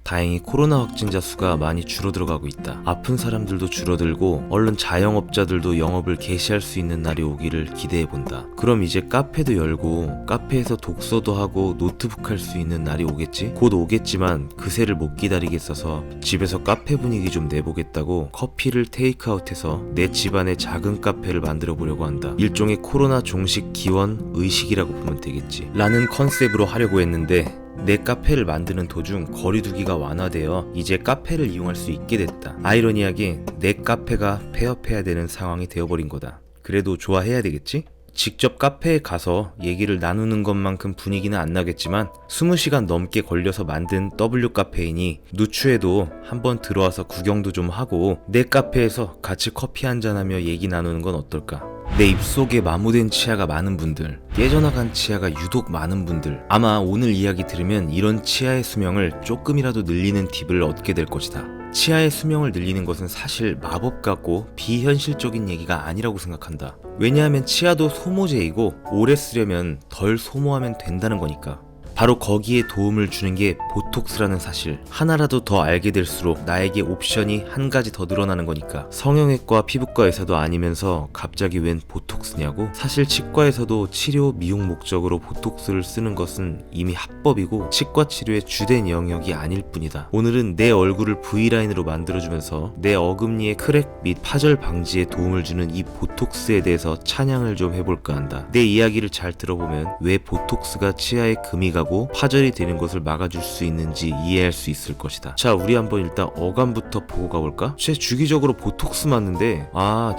다행히 코로나 확진자 수가 많이 줄어들어가고 있다. 아픈 사람들도 줄어들고 얼른 자영업자들도 영업을 개시할 수 있는 날이 오기를 기대해본다. 그럼 이제 카페도 열고 카페에서 독서도 하고 노트북 할 수 있는 날이 오겠지? 곧 오겠지만 그새를 못 기다리겠어서 집에서 카페 분위기 좀 내보겠다고 커피를 테이크아웃해서 내 집안에 작은 카페를 만들어 보려고 한다. 일종의 코로나 종식 기원 의식이라고 보면 되겠지. 라는 컨셉으로 하려고 했는데 내 카페를 만드는 도중 거리두기가 완화되어 이제 카페를 이용할 수 있게 됐다. 아이러니하게 내 카페가 폐업해야 되는 상황이 되어버린 거다. 그래도 좋아해야 되겠지? 직접 카페에 가서 얘기를 나누는 것만큼 분위기는 안 나겠지만 20시간 넘게 걸려서 만든 W카페이니 누추해도 한번 들어와서 구경도 좀 하고 내 카페에서 같이 커피 한잔하며 얘기 나누는 건 어떨까? 내 입속에 마모된 치아가 많은 분들, 깨져나간 치아가 유독 많은 분들, 아마 오늘 이야기 들으면 이런 치아의 수명을 조금이라도 늘리는 팁을 얻게 될 것이다. 치아의 수명을 늘리는 것은 사실 마법 같고 비현실적인 얘기가 아니라고 생각한다. 왜냐하면 치아도 소모제이고 오래 쓰려면 덜 소모하면 된다는 거니까. 바로 거기에 도움을 주는 게 보톡스라는 사실. 하나라도 더 알게 될수록 나에게 옵션이 한 가지 더 늘어나는 거니까. 성형외과, 피부과 의사도 아니면서 갑자기 웬 보톡스냐고? 사실 치과에서도 치료, 미용 목적으로 보톡스를 쓰는 것은 이미 합법이고 치과 치료의 주된 영역이 아닐 뿐이다. 오늘은 내 얼굴을 V라인으로 만들어주면서 내 어금니의 크랙 및 파절 방지에 도움을 주는 이 보톡스에 대해서 찬양을 좀 해볼까 한다. 내 이야기를 잘 들어보면 왜 보톡스가 치아에 금이 가고 파절이 되는 것을 막아줄 수 있는지 이해할 수 있을 것이다. 자, 우리 한번 일단 어감부터 보고 가볼까? 쟤 주기적으로 보톡스 맞는데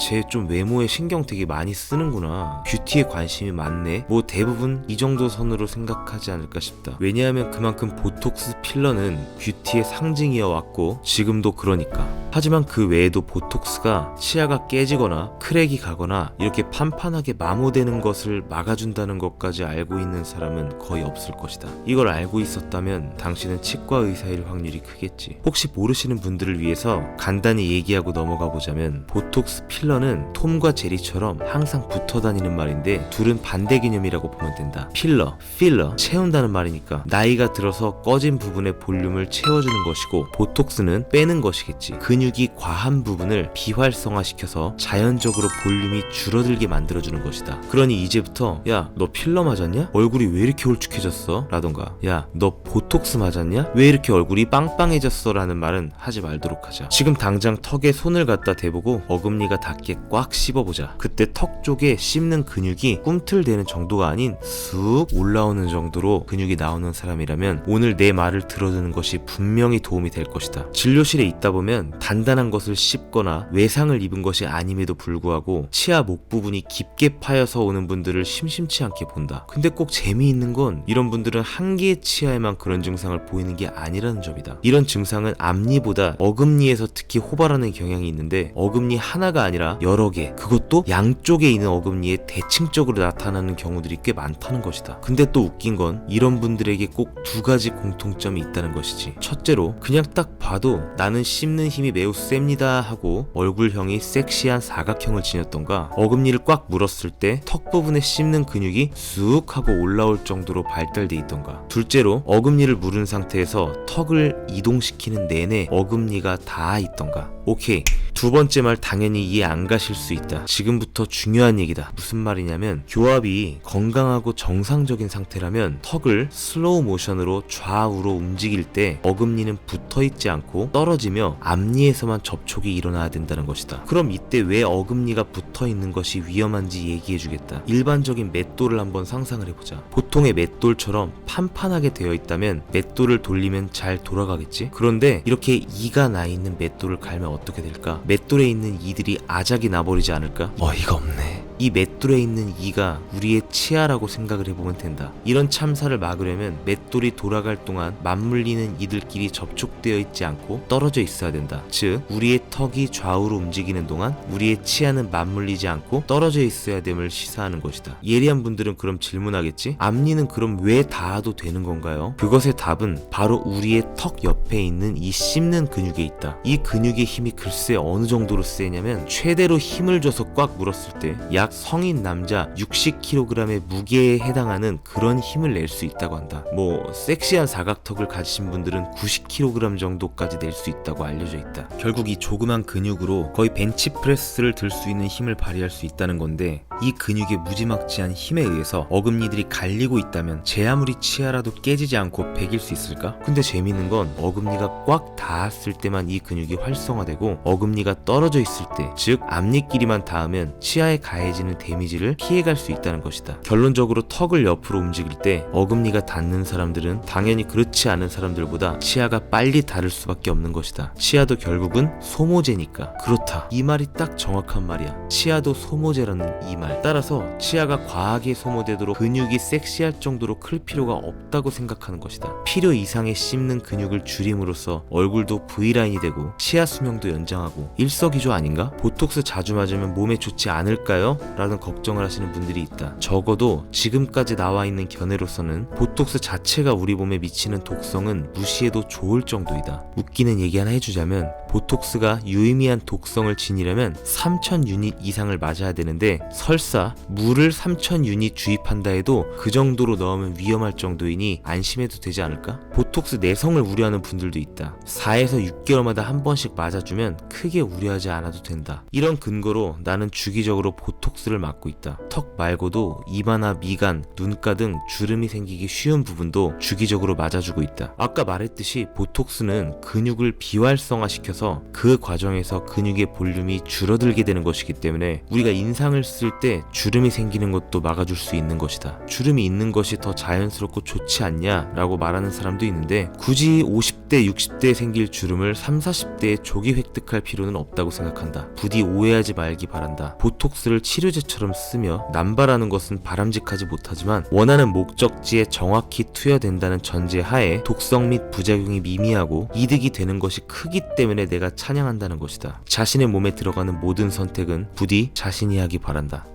쟤 좀 외모에 신경 되게 많이 쓰는구나. 뷰티에 관심이 많네. 뭐 대부분 이 정도 선으로 생각하지 않을까 싶다. 왜냐하면 그만큼 보톡스 필러는 뷰티의 상징이어 왔고 지금도 그러니까. 하지만 그 외에도 보톡스가 치아가 깨지거나 크랙이 가거나 이렇게 판판하게 마모되는 것을 막아준다는 것까지 알고 있는 사람은 거의 없을 것이다. 이걸 알고 있었다면 당신은 치과 의사일 확률이 크겠지. 혹시 모르시는 분들을 위해서 간단히 얘기하고 넘어가 보자면 보톡스 필러는 톰과 제리처럼 항상 붙어 다니는 말인데 둘은 반대 개념이라고 보면 된다. 필러, 채운다는 말이니까 나이가 들어서 꺼진 부분의 볼륨을 채워주는 것이고 보톡스는 빼는 것이겠지. 근육이 과한 부분을 비활성화시켜서 자연적으로 볼륨이 줄어들게 만들어주는 것이다. 그러니 이제부터 야, 너 필러 맞았냐? 얼굴이 왜 이렇게 홀쭉해졌어? 라던가 야, 너 보톡스 맞았냐? 왜 이렇게 얼굴이 빵빵해졌어? 라는 말은 하지 말도록 하자. 지금 당장 턱에 손을 갖다 대보고 어금니가 닿게 꽉 씹어보자. 그때 턱 쪽에 씹는 근육이 꿈틀대는 정도가 아닌 쑥 올라오는 정도로 근육이 나오는 사람이라면 오늘 내 말을 들어주는 것이 분명히 도움이 될 것이다. 진료실에 있다 보면 단단한 것을 씹거나 외상을 입은 것이 아님에도 불구하고 치아 목 부분이 깊게 파여서 오는 분들을 심심치 않게 본다. 근데 꼭 재미있는 건 이런 분들은 한 개의 치아에만 그런 증상을 보이는 게 아니라는 점이다. 이런 증상은 앞니보다 어금니에서 특히 호발하는 경향이 있는데 어금니 하나가 아니라 여러 개, 그것도 양쪽에 있는 어금니에 대칭적으로 나타나는 경우들이 꽤 많다는 것이다. 근데 또 웃긴 건 이런 분들에게 꼭 두 가지 공통점이 있다는 것이지. 첫째로 그냥 딱 봐도 나는 씹는 힘이 매우 셉니다 하고 얼굴형이 섹시한 사각형을 지녔던가 어금니를 꽉 물었을 때 턱 부분에 씹는 근육이 쑥 하고 올라올 정도로 발달돼 있던가. 둘째로 어금니를 물은 상태에서 턱을 이동시키는 내내 어금니가 닿아 있던가. 오케이, 두 번째 말 당연히 이해 안 가실 수 있다. 지금부터 중요한 얘기다. 무슨 말이냐면 교합이 건강하고 정상적인 상태라면 턱을 슬로우 모션으로 좌우로 움직일 때 어금니는 붙어있지 않고 떨어지며 앞니에서만 접촉이 일어나야 된다는 것이다. 그럼 이때 왜 어금니가 붙어있는 것이 위험한지 얘기해주겠다. 일반적인 맷돌을 한번 상상을 해보자. 보통의 맷돌처럼 판판하게 되어 있다면 맷돌을 돌리면 잘 돌아가겠지? 그런데 이렇게 이가 나 있는 맷돌을 갈면 어떻게 될까? 맷돌에 있는 이들이 아작이 나버리지 않을까? 어이가 없네. 이 맷돌에 있는 이가 우리의 치아라고 생각을 해보면 된다. 이런 참사를 막으려면 맷돌이 돌아갈 동안 맞물리는 이들끼리 접촉되어 있지 않고 떨어져 있어야 된다. 즉 우리의 턱이 좌우로 움직이는 동안 우리의 치아는 맞물리지 않고 떨어져 있어야 됨을 시사하는 것이다. 예리한 분들은 그럼 질문하겠지? 앞니는 그럼 왜 닿아도 되는 건가요? 그것의 답은 바로 우리의 턱 옆에 있는 이 씹는 근육에 있다. 이 근육의 힘이 글쎄 어느 정도로 세냐면 최대로 힘을 줘서 꽉 물었을 때 약 약 성인 남자 60kg의 무게에 해당하는 그런 힘을 낼 수 있다고 한다. 뭐 섹시한 사각턱을 가지신 분들은 90kg 정도까지 낼 수 있다고 알려져 있다. 결국 이 조그만 근육으로 거의 벤치프레스를 들 수 있는 힘을 발휘할 수 있다는 건데, 이 근육의 무지막지한 힘에 의해서 어금니들이 갈리고 있다면 제 아무리 치아라도 깨지지 않고 베길 수 있을까? 근데 재밌는 건 어금니가 꽉 닿았을 때만 이 근육이 활성화되고, 어금니가 떨어져 있을 때, 즉 앞니끼리만 닿으면 치아에 가해지는 데미지를 피해갈 수 있다는 것이다. 결론적으로 턱을 옆으로 움직일 때 어금니가 닿는 사람들은 당연히 그렇지 않은 사람들보다 치아가 빨리 닳을 수밖에 없는 것이다. 치아도 결국은 소모제니까. 그렇다, 이 말이 딱 정확한 말이야. 치아도 소모제라는 이 말. 따라서 치아가 과하게 소모되도록 근육이 섹시할 정도로 클 필요가 없다고 생각하는 것이다. 필요 이상의 씹는 근육을 줄임으로써 얼굴도 V라인이 되고 치아 수명도 연장하고 일석이조 아닌가? 보톡스 자주 맞으면 몸에 좋지 않을까요? 라는 걱정을 하시는 분들이 있다. 적어도 지금까지 나와 있는 견해로서는 보톡스 자체가 우리 몸에 미치는 독성은 무시해도 좋을 정도이다. 웃기는 얘기 하나 해주자면, 보톡스가 유의미한 독성을 지니려면 3000유닛 이상을 맞아야 되는데, 설사 물을 3000유닛 주입한다 해도 그 정도로 넣으면 위험할 정도이니 안심해도 되지 않을까? 보톡스 내성을 우려하는 분들도 있다. 4에서 6개월마다 한 번씩 맞아주면 크게 우려하지 않아도 된다. 이런 근거로 나는 주기적으로 보톡스를 맞고 있다. 턱 말고도 이마나 미간, 눈가 등 주름이 생기기 쉬운 부분도 주기적으로 맞아주고 있다. 아까 말했듯이 보톡스는 근육을 비활성화시켜서 그 과정에서 근육의 볼륨이 줄어들게 되는 것이기 때문에 우리가 인상을 쓸 때 주름이 생기는 것도 막아줄 수 있는 것이다. 주름이 있는 것이 더 자연스럽고 좋지 않냐 라고 말하는 사람도 있는데, 굳이 50대, 60대에 생길 주름을 30, 40대에 조기 획득할 필요는 없다고 생각한다. 부디 오해하지 말기 바란다. 보톡스를 치료제처럼 쓰며 남발하는 것은 바람직하지 못하지만 원하는 목적지에 정확히 투여된다는 전제 하에 독성 및 부작용이 미미하고 이득이 되는 것이 크기 때문에 내가 찬양한다는 것이다. 자신의 몸에 들어가는 모든 선택은 부디 자신이 하기 바란다.